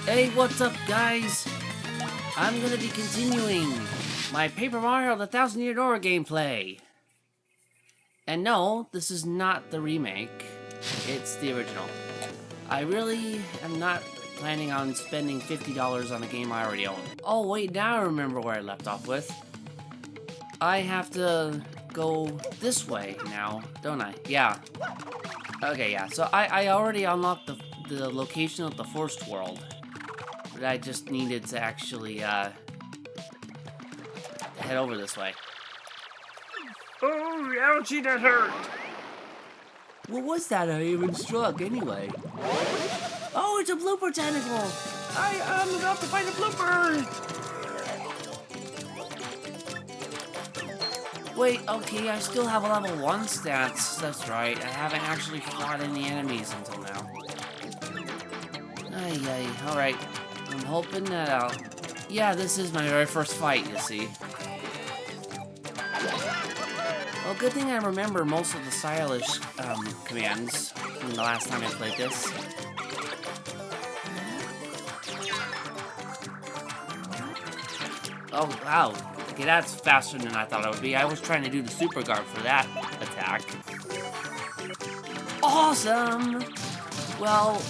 Hey, what's up, guys? I'm gonna be continuing my Paper Mario The Thousand Year Door gameplay. And no, this is not the remake. It's the original. I really am not planning on spending $50 on a game I already own. Oh wait, now I remember where I left off with. I have to go this way now, don't I? Yeah. Okay, yeah. So I already unlocked the location of the first world. But I just needed to actually head over this way. Oh, ouchie, that hurt! What was that I even struck anyway? Oh, it's a blooper tentacle! I am about to find a blooper! Wait, okay, I still have a level 1 stats. That's right, I haven't actually fought any enemies until now. Ay, alright. I'm hoping that I'll... Yeah, this is my very first fight, you see. Well, good thing I remember most of the stylish commands from the last time I played this. Oh, wow. Okay, that's faster than I thought it would be. I was trying to do the super guard for that attack. Awesome! Well,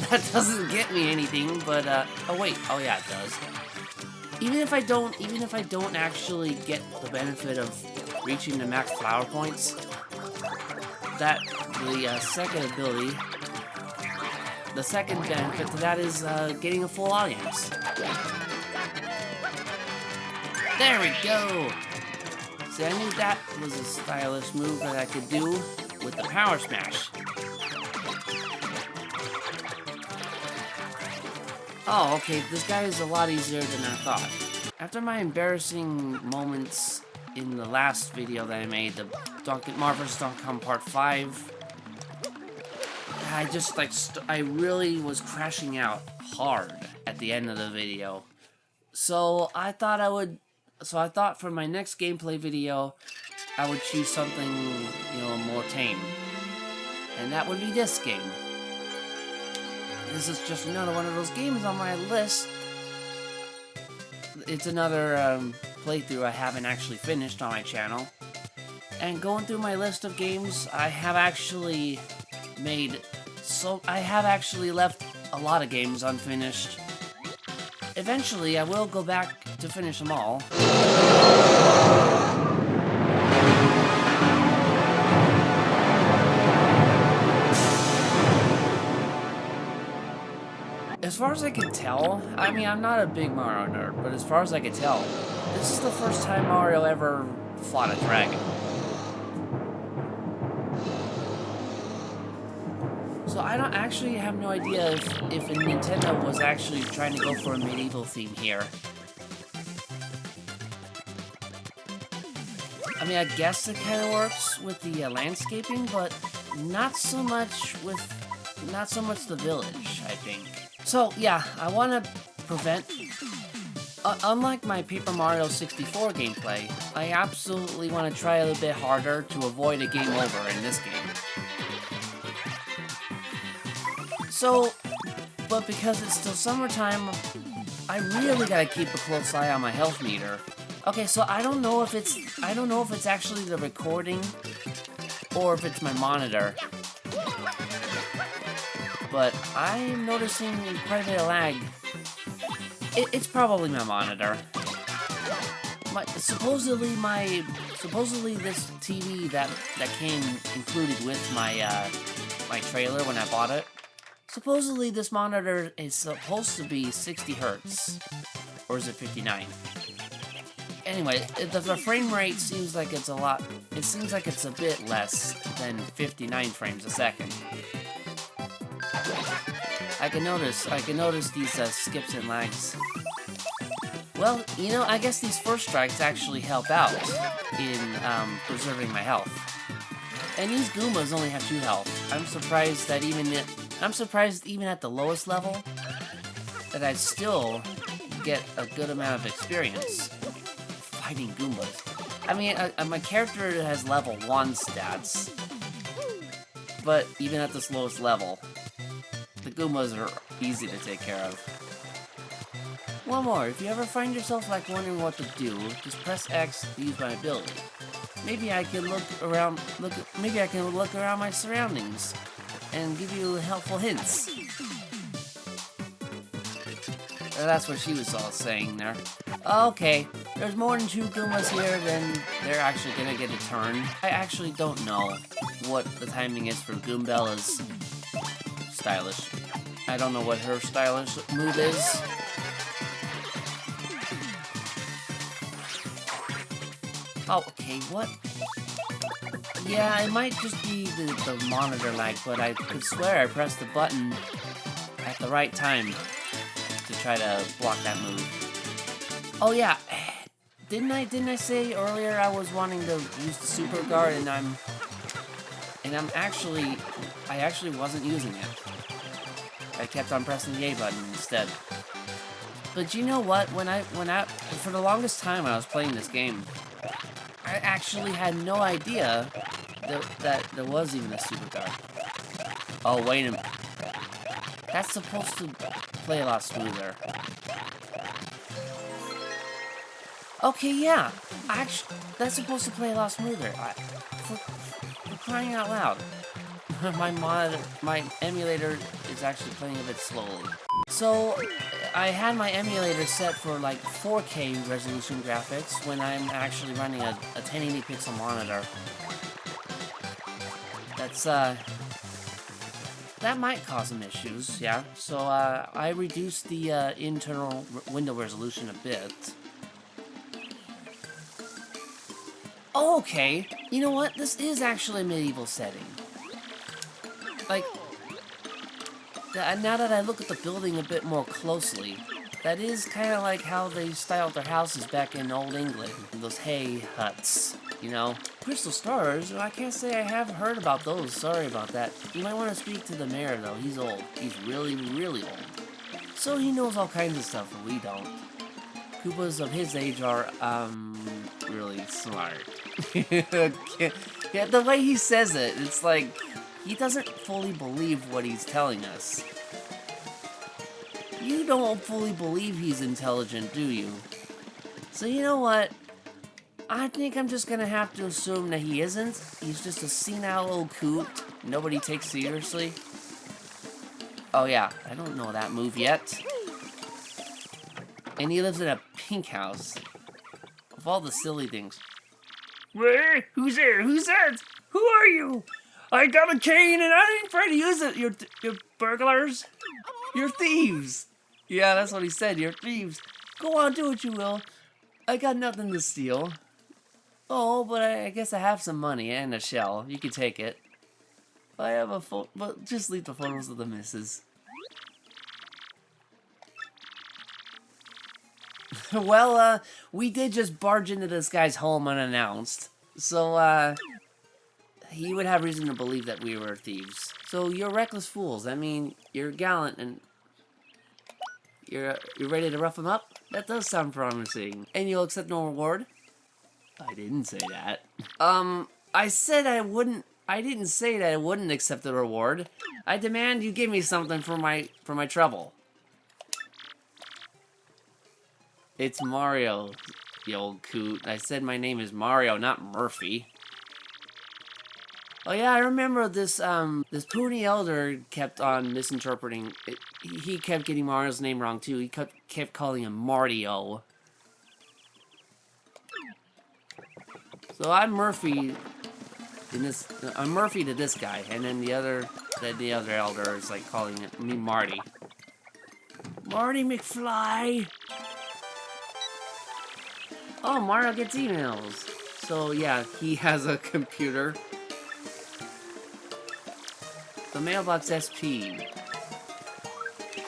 that doesn't get me anything, but, oh wait, oh yeah, it does. Even if I don't actually get the benefit of reaching the max flower points, the second benefit to that is, getting a full audience. There we go! See, I knew that was a stylish move that I could do with the power smash. Oh, okay, this guy is a lot easier than I thought. After my embarrassing moments in the last video that I made, the Mario vs. Donkey Kong Part 5, I just, I really was crashing out hard at the end of the video. So I thought for my next gameplay video, I would choose something, more tame. And that would be this game. This is just another one of those games on my list. It's another playthrough I haven't actually finished on my channel. And going through my list of games, I have actually left a lot of games unfinished. Eventually, I will go back to finish them all. As far as I can tell, I mean, I'm not a big Mario nerd, but as far as I can tell, this is the first time Mario ever fought a dragon. So I don't actually have no idea if Nintendo was actually trying to go for a medieval theme here. I mean, I guess it kind of works with the landscaping, but not so much the village, I think. So, yeah, I want to prevent... unlike my Paper Mario 64 gameplay, I absolutely want to try a little bit harder to avoid a game over in this game. So, but because it's still summertime, I really gotta keep a close eye on my health meter. Okay, so I don't know if it's actually the recording or if it's my monitor. But I'm noticing quite a bit of lag. It's probably my monitor. Supposedly this TV that came included with my trailer when I bought it. Supposedly this monitor is supposed to be 60 Hertz, or is it 59? Anyway, the frame rate seems like it's a lot. It seems like it's a bit less than 59 frames a second. I can notice these skips and lags. Well, I guess these first strikes actually help out in preserving my health. And these Goombas only have 2 health. I'm surprised even at the lowest level that I still get a good amount of experience fighting Goombas. I mean, my character has level 1 stats, but even at this lowest level, the Goombas are easy to take care of. One more, if you ever find yourself like wondering what to do, just press X to use my ability. Maybe I can look around my surroundings and give you helpful hints. That's what she was all saying there. Okay, there's more than 2 Goombas here, then they're actually gonna get a turn. I actually don't know what the timing is for Goombella's stylish. I don't know what her stylish move is. Oh, okay, what? Yeah, it might just be the monitor lag, but I could swear I pressed the button at the right time to try to block that move. Oh yeah, didn't I say earlier I was wanting to use the super guard and I actually wasn't using it. I kept on pressing the A button instead. But you know what? For the longest time when I was playing this game, I actually had no idea that there was even a super guard. Oh, wait a minute. That's supposed to play a lot smoother. Okay, yeah. Actually, that's supposed to play a lot smoother. For crying out loud. My emulator is actually playing a bit slowly. So, I had my emulator set for like 4K resolution graphics when I'm actually running a 1080 pixel monitor. That might cause some issues, yeah. So, I reduced the internal window resolution a bit. Oh, okay. You know what? This is actually a medieval setting. Like, now that I look at the building a bit more closely, that is kind of like how they styled their houses back in Old England. Those hay huts, you know? Crystal stars? I can't say I have heard about those. Sorry about that. You might want to speak to the mayor, though. He's old. He's really, really old. So he knows all kinds of stuff that we don't. Koopas of his age are, really smart. Yeah, the way he says it, it's like he doesn't fully believe what he's telling us. You don't fully believe he's intelligent, do you? So you know what? I think I'm just gonna have to assume that he isn't. He's just a senile old coot nobody takes seriously. Oh yeah, I don't know that move yet. And he lives in a pink house. Of all the silly things. Where? Who's there? Who's that? Who are you? I got a cane and I ain't afraid to use it. You're burglars. You're thieves! Yeah, that's what he said, you're thieves. Go on, do what you will. I got nothing to steal. Oh, but I guess I have some money and a shell. You can take it. I have a but just leave the photos of the missus. Well, we did just barge into this guy's home unannounced. So, he would have reason to believe that we were thieves. So, you're reckless fools. I mean, you're gallant and... You're ready to rough him up? That does sound promising. And you'll accept no reward? I didn't say that. I said I wouldn't... I didn't say that I wouldn't accept the reward. I demand you give me something for my trouble. It's Mario, you old coot. I said my name is Mario, not Murphy. Oh yeah, I remember this, this puny elder kept on misinterpreting it. He kept getting Mario's name wrong too. He kept calling him Martio. So I'm Murphy in this, I'm Murphy to this guy, and then the other elder is like calling me Marty. Marty McFly! Oh, Mario gets emails. So yeah, he has a computer. The mailbox SP.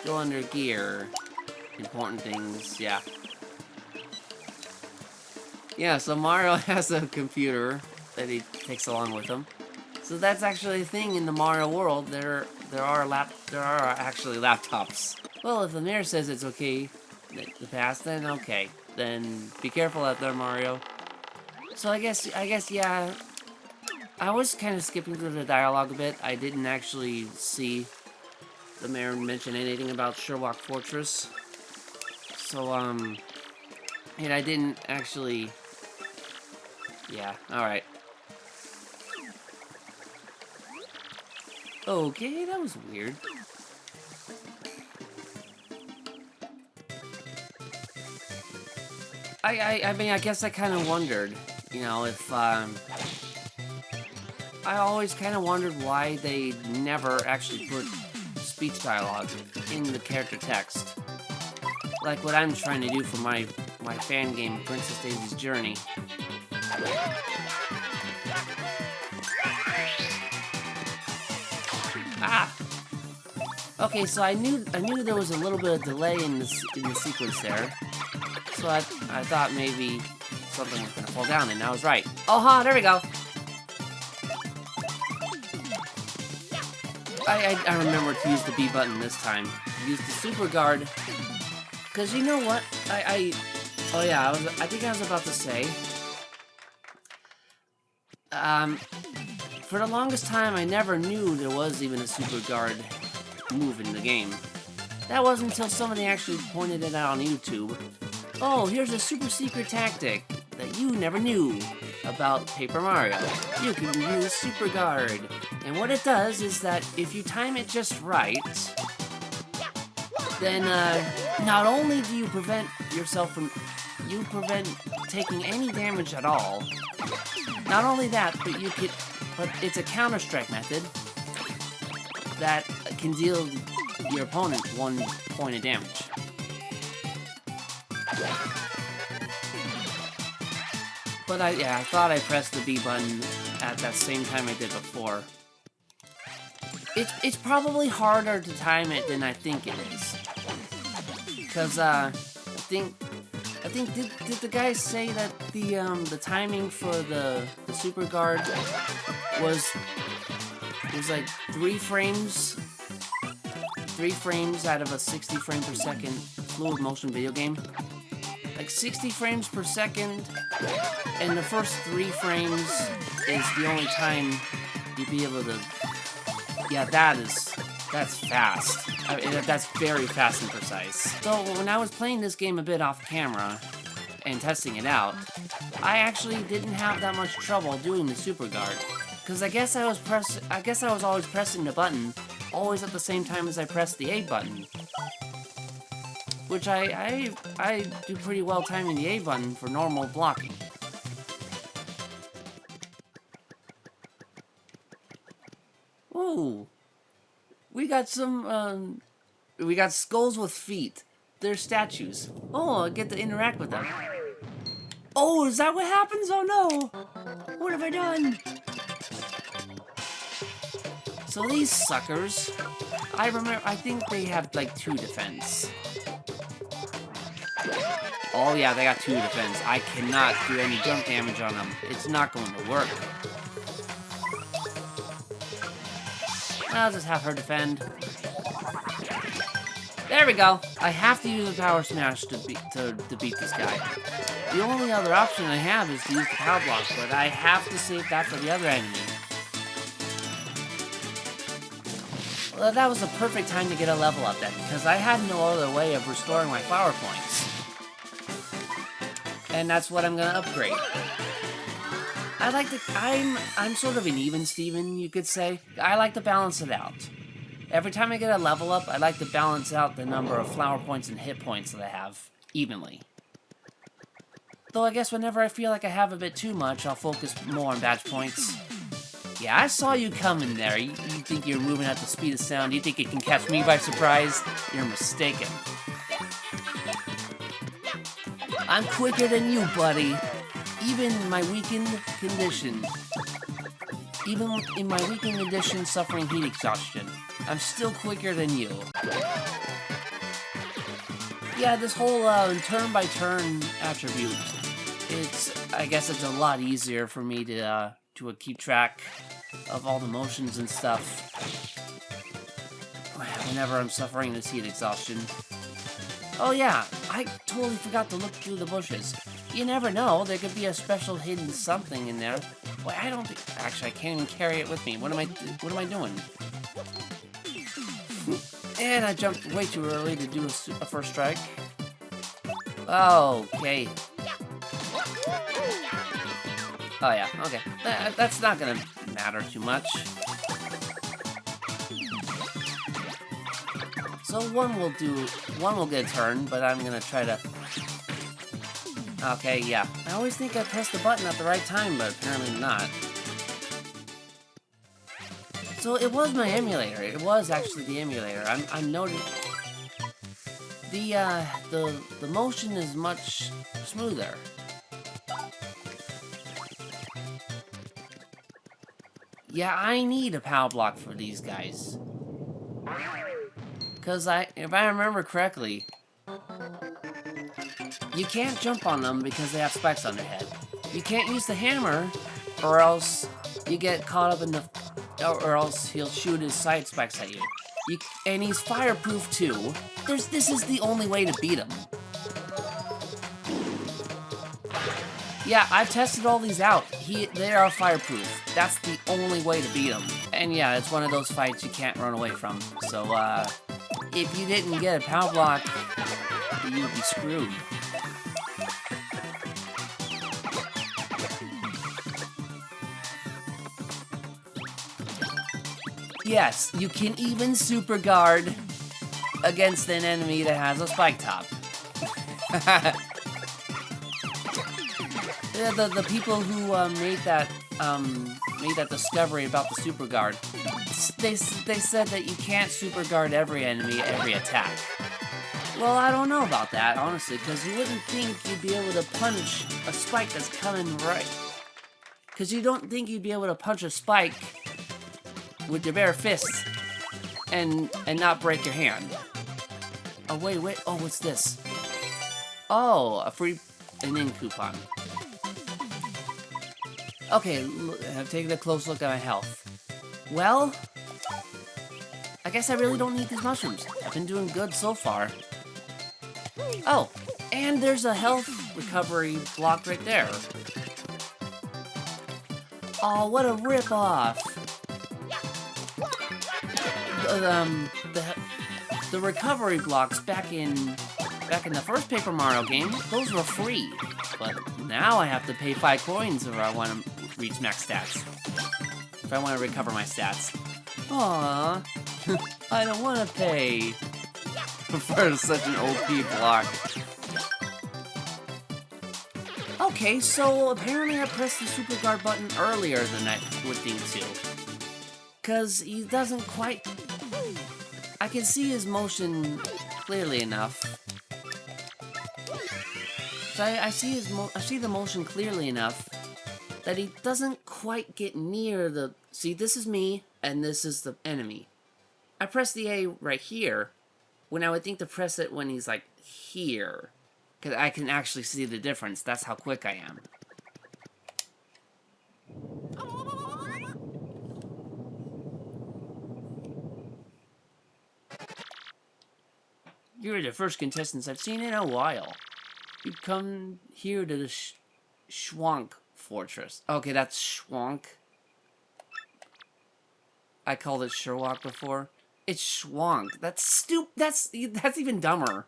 Go under gear. Important things, yeah. Yeah, so Mario has a computer that he takes along with him. So that's actually a thing in the Mario world. There are actually laptops. Well, if the mayor says it's okay to pass, then okay. Then be careful out there, Mario. So I guess yeah. I was kind of skipping through the dialogue a bit. I didn't actually see the mayor mention anything about Sherlock Fortress. So, and I didn't actually... Yeah, alright. Okay, that was weird. I mean, I guess I kind of wondered, you know, if, I always kind of wondered why they never actually put speech dialogue in the character text. Like what I'm trying to do for my fan game, Princess Daisy's Journey. Ah! Okay, so I knew there was a little bit of delay in the sequence there. So I thought maybe something was gonna fall down, and I was right. Oh, there we go. I remember to use the B button this time. Use the super guard. Cause you know what? Oh yeah, I think I was about to say. For the longest time, I never knew there was even a super guard move in the game. That wasn't until somebody actually pointed it out on YouTube. Oh, here's a super secret tactic that you never knew about Paper Mario. You can use Super Guard. And what it does is that if you time it just right, then not only do you prevent yourself from... You prevent taking any damage at all. Not only that, but it's a counter-strike method that can deal your opponent 1 point of damage. But I thought I pressed the B button at that same time I did before. It's probably harder to time it than I think it is. Because I think did the guy say that the timing for the super guard was like 3 frames out of a 60 frame per second fluid motion video game? Like 60 frames per second, and the first 3 frames is the only time you'd be able to... Yeah, that's fast. I mean, that's very fast and precise. So when I was playing this game a bit off camera and testing it out, I actually didn't have that much trouble doing the super guard, because I guess I was always pressing the button always at the same time as I pressed the A button. Which I do pretty well timing the A button for normal blocking. Ooh. We got some, we got skulls with feet. They're statues. Oh, I get to interact with them. Oh, is that what happens? Oh no! What have I done? So these suckers, I think they have like 2 defense. Oh yeah, they got 2 defense. I cannot do any jump damage on them. It's not going to work. I'll just have her defend. There we go. I have to use a power smash to beat this guy. The only other option I have is to use the power block, but I have to save that for the other enemy. Well, that was a perfect time to get a level up then, because I had no other way of restoring my flower points. And that's what I'm gonna upgrade. I'm sort of an even Steven, you could say. I like to balance it out. Every time I get a level up, I like to balance out the number of flower points and hit points that I have evenly. Though I guess whenever I feel like I have a bit too much, I'll focus more on badge points. Yeah, I saw you coming there. You think you're moving at the speed of sound? You think you can catch me by surprise? You're mistaken. I'm quicker than you, buddy. Even in my weakened condition. Even in my weakened condition suffering heat exhaustion, I'm still quicker than you. Yeah, this whole turn-by-turn attribute, I guess it's a lot easier for me to keep track of all the motions and stuff whenever I'm suffering this heat exhaustion. Oh yeah, I totally forgot to look through the bushes. You never know, there could be a special hidden something in there. Well, I don't think... Actually, I can't even carry it with me. What am I doing? And I jumped way too early to do a first strike. Okay. Oh yeah, okay. That's not gonna matter too much. So one will get a turn, but I'm gonna try to... Okay, yeah. I always think I pressed the button at the right time, but apparently not. So it was my emulator. It was actually the emulator. I'm noting... The motion is much smoother. Yeah, I need a power block for these guys. Because if I remember correctly, you can't jump on them because they have spikes on their head. You can't use the hammer, or else you get caught up in the... Or else he'll shoot his side spikes at you. And he's fireproof too. This is the only way to beat him. Yeah, I've tested all these out. They are fireproof. That's the only way to beat him. And yeah, it's one of those fights you can't run away from. So, if you didn't get a power block, you'd be screwed. Yes, you can even super guard against an enemy that has a spike top. The people who made that discovery about the super guard, they said that you can't super guard every enemy, every attack. Well, I don't know about that, honestly, because you wouldn't think you'd be able to punch a spike that's coming right. Because you don't think you'd be able to punch a spike with your bare fists and not break your hand. Oh, wait. Oh, what's this? Oh, a free in coupon. Okay, I've taken a close look at my health. Well, I guess I really don't need these mushrooms. I've been doing good so far. Oh, and there's a health recovery block right there. Oh, what a rip-off. The recovery blocks back in the first Paper Mario game, those were free. But now I have to pay 5 coins if I want to reach max stats. If I want to recover my stats. Aww, I don't want to pay. For such an OP block. Okay, so apparently I pressed the super guard button earlier than I would think to. Cause he doesn't quite... I can see his motion clearly enough. So I see the motion clearly enough that he doesn't quite get near the... See, this is me, and this is the enemy. I press the A right here, when I would think to press it when he's, like, here. Because I can actually see the difference. That's how quick I am. You're the first contestants I've seen in a while. You've come here to the Schwank Fortress. Okay, that's Schwank. I called it Sherlock before. It's Schwank. That's stupid. That's even dumber.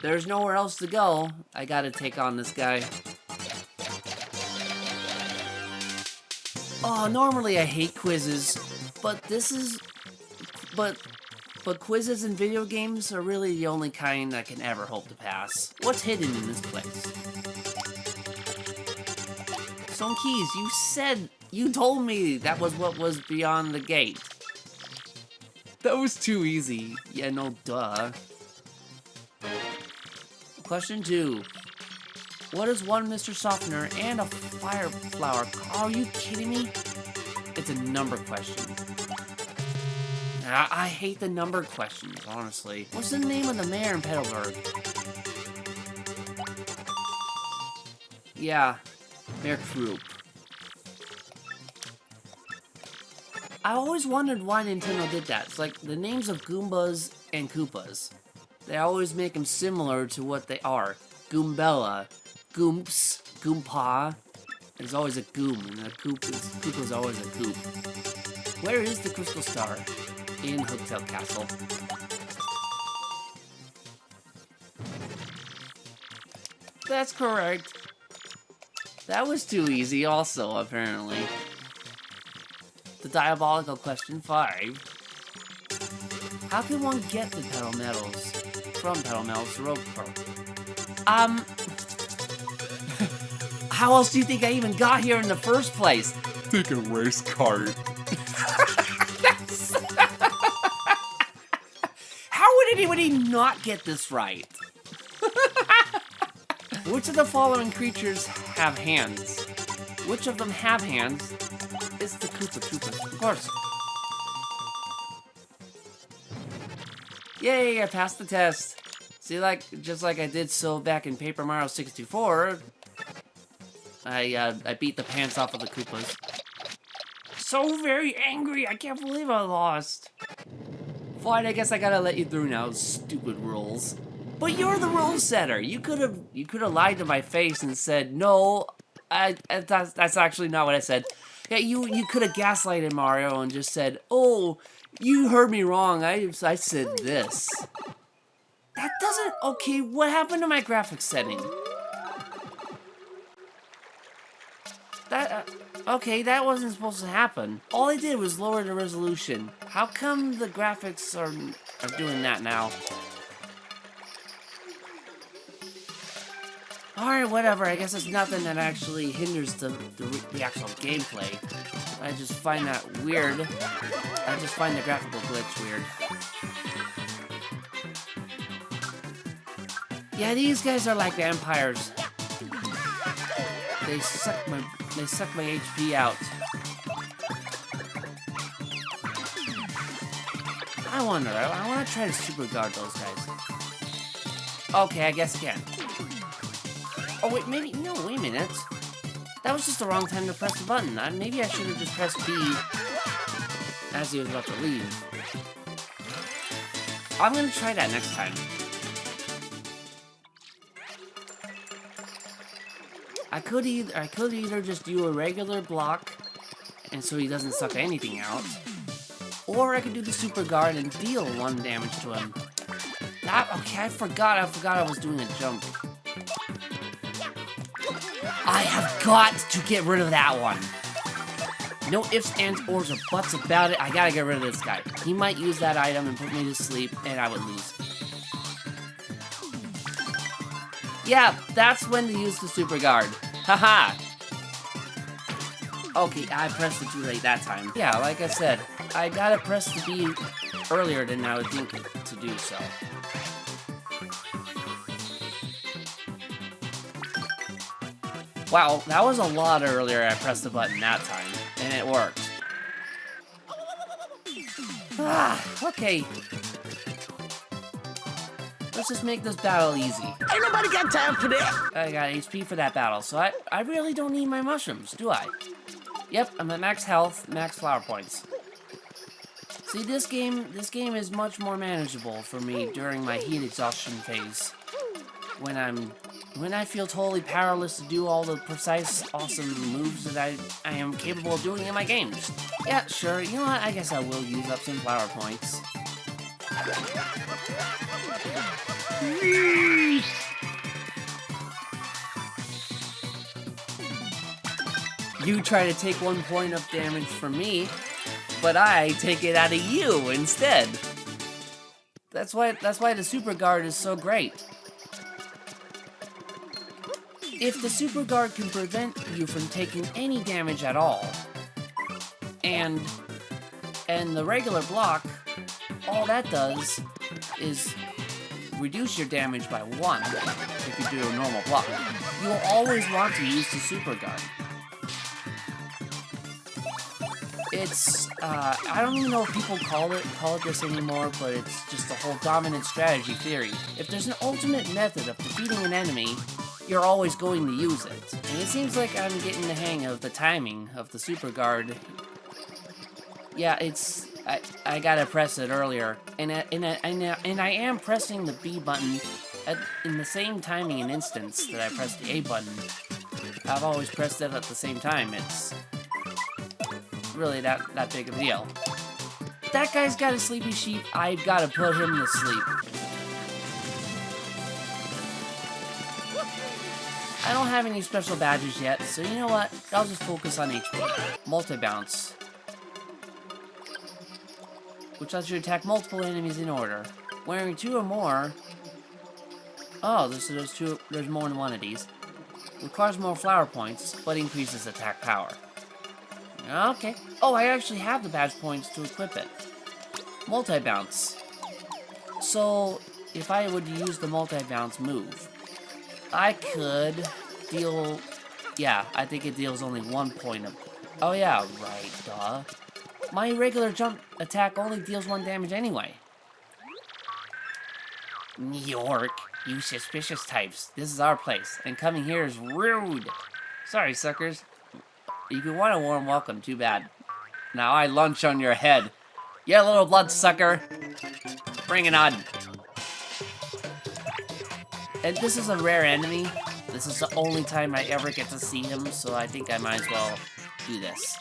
There's nowhere else to go. I gotta take on this guy. Oh, normally I hate quizzes, but this is... But quizzes in video games are really the only kind I can ever hope to pass. What's hidden in this place? Stone keys, you told me that was what was beyond the gate. That was too easy. Yeah, no duh. Question 2. What is one Mr. Softener and a fire flower? Are you kidding me? It's a number question. I hate the numbered questions, honestly. What's the name of the mayor in Petalburg? Yeah, Mayor Kroop. I always wondered why Nintendo did that. It's like the names of Goombas and Koopas. They always make them similar to what they are. Goombella, Goomps, Goompa. There's always a Goom, and a Koopa's always a Goop. Where is the Crystal Star? In Hooktail Castle. That's correct. That was too easy also, apparently. The diabolical question 5. How can one get the Petal Medals from Petal Medals Road Pro? How else do you think I even got here in the first place? Take a race cart. How would anybody not get this right? Which of the following creatures have hands? Which of them have hands? It's the Koopa Troopas, of course. Yay, I passed the test. See, just like I did so back in Paper Mario 64, I beat the pants off of the Koopas. So very angry, I can't believe I lost. Fine, I guess I gotta let you through now, stupid rules. But you're the rule setter. You could have lied to my face and said, no, that's actually not what I said. Yeah, you could have gaslighted Mario and just said, oh, you heard me wrong, I said this. That doesn't, okay, what happened to my graphics setting? Okay, that wasn't supposed to happen. All I did was lower the resolution. How come the graphics are doing that now? Alright, whatever, I guess it's nothing that actually hinders the actual gameplay. I just find that weird. I just find the graphical glitch weird. Yeah, these guys are like vampires. They suck my HP out. I want to try to super guard those guys. Okay, I guess I can. Oh wait, maybe, no, wait a minute. That was just the wrong time to press the button. Maybe I should have just pressed B as he was about to leave. I'm gonna try that next time. I could either just do a regular block, and so he doesn't suck anything out, or I could do the super guard and deal 1 damage to him. Okay, I forgot I was doing a jump. I have got to get rid of that one. No ifs, ands, ors, or buts about it. I gotta get rid of this guy. He might use that item and put me to sleep, and I would lose. Yeah, that's when to use the super guard. Haha! Okay, I pressed it too late that time. Yeah, like I said, I gotta press the B earlier than I would think to do so. Wow, that was a lot earlier I pressed the button that time, and it worked. Okay. Let's just make this battle easy. Ain't nobody got time for that. I got HP for that battle, so I really don't need my mushrooms, do I? Yep, I'm at max health, max flower points. See, this game is much more manageable for me during my heat exhaustion phase. When I feel totally powerless to do all the precise, awesome moves that I am capable of doing in my games. Yeah, sure, you know what, I guess I will use up some flower points. You try to take 1 point of damage from me, but I take it out of you instead. That's why the super guard is so great. If the super guard can prevent you from taking any damage at all, and the regular block, all that does is reduce your damage by 1 if you do a normal block. You will always want to use the super guard. It's, I don't even know if people call it this anymore, but it's just the whole dominant strategy theory. If there's an ultimate method of defeating an enemy, you're always going to use it. And it seems like I'm getting the hang of the timing of the super guard. Yeah, I gotta press it earlier, and I am pressing the B button in the same timing and instance that I pressed the A button. I've always pressed it at the same time. It's really that big of a deal. That guy's got a sleepy sheep. I've gotta put him to sleep. I don't have any special badges yet, so you know what? I'll just focus on HP. Multi-bounce. Which lets you attack multiple enemies in order. Wearing 2 or more... Oh, there's more than one of these. Requires more flower points, but increases attack power. Okay. Oh, I actually have the badge points to equip it. Multi-bounce. So, if I would use the multi-bounce move, I could deal... Yeah, I think it deals only 1 point of... Oh yeah, right, duh. My regular jump attack only deals 1 damage anyway. New York, you suspicious types. This is our place, and coming here is rude. Sorry, suckers. If you want a warm welcome, too bad. Now I lunch on your head. You little bloodsucker. Bring it on. And this is a rare enemy. This is the only time I ever get to see him, so I think I might as well do this.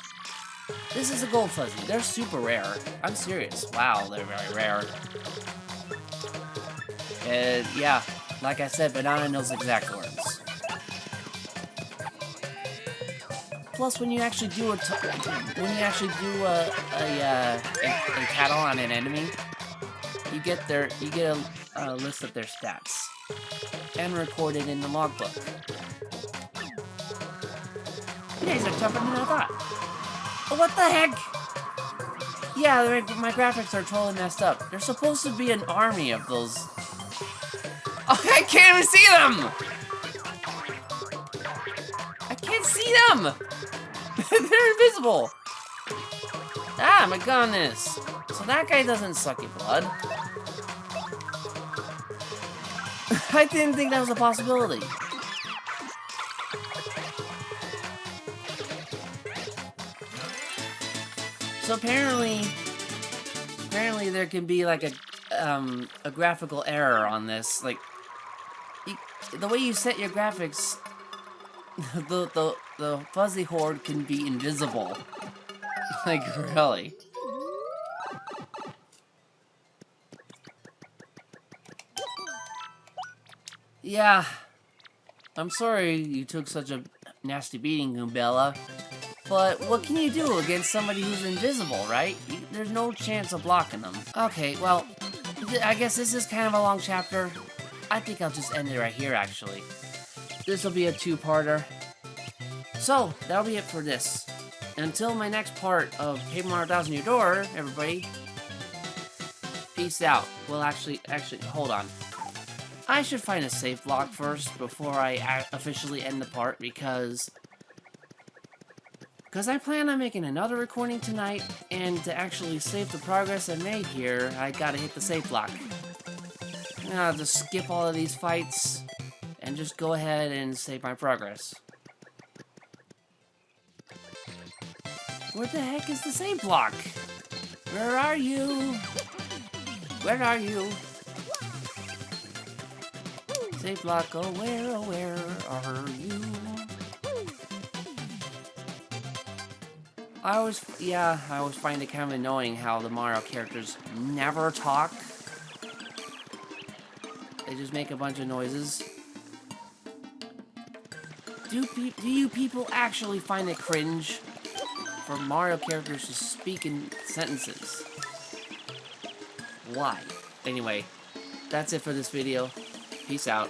This is a gold fuzzy. They're super rare. I'm serious. Wow, they're very rare. And yeah, like I said, Banana knows exact words. Plus, when you actually do a tattle on an enemy, you get a list of their stats and record it in the logbook. You guys are tougher than I thought. Oh, what the heck? Yeah, my graphics are totally messed up. There's supposed to be an army of those. Oh, I can't even see them! I can't see them! They're invisible! Ah, my goodness. So that guy doesn't suck your blood. I didn't think that was a possibility. So apparently there can be like a graphical error on this. Like, the way you set your graphics, the fuzzy horde can be invisible. Like, really. Yeah. I'm sorry you took such a nasty beating, Goombella. But what can you do against somebody who's invisible, right? There's no chance of blocking them. Okay, well, I guess this is kind of a long chapter. I think I'll just end it right here, actually. This will be a 2-parter. So, that'll be it for this. Until my next part of Paper Mario Thousand Year Door, everybody. Peace out. Well, actually, hold on. I should find a save block first before I officially end the part, because I plan on making another recording tonight, and to actually save the progress I made here, I gotta hit the save block. I'll just skip all of these fights, and just go ahead and save my progress. Where the heck is the save block? Where are you? Where are you? Save block, oh where are you? I always find it kind of annoying how the Mario characters never talk. They just make a bunch of noises. Do you people actually find it cringe for Mario characters to speak in sentences? Why? Anyway, that's it for this video. Peace out.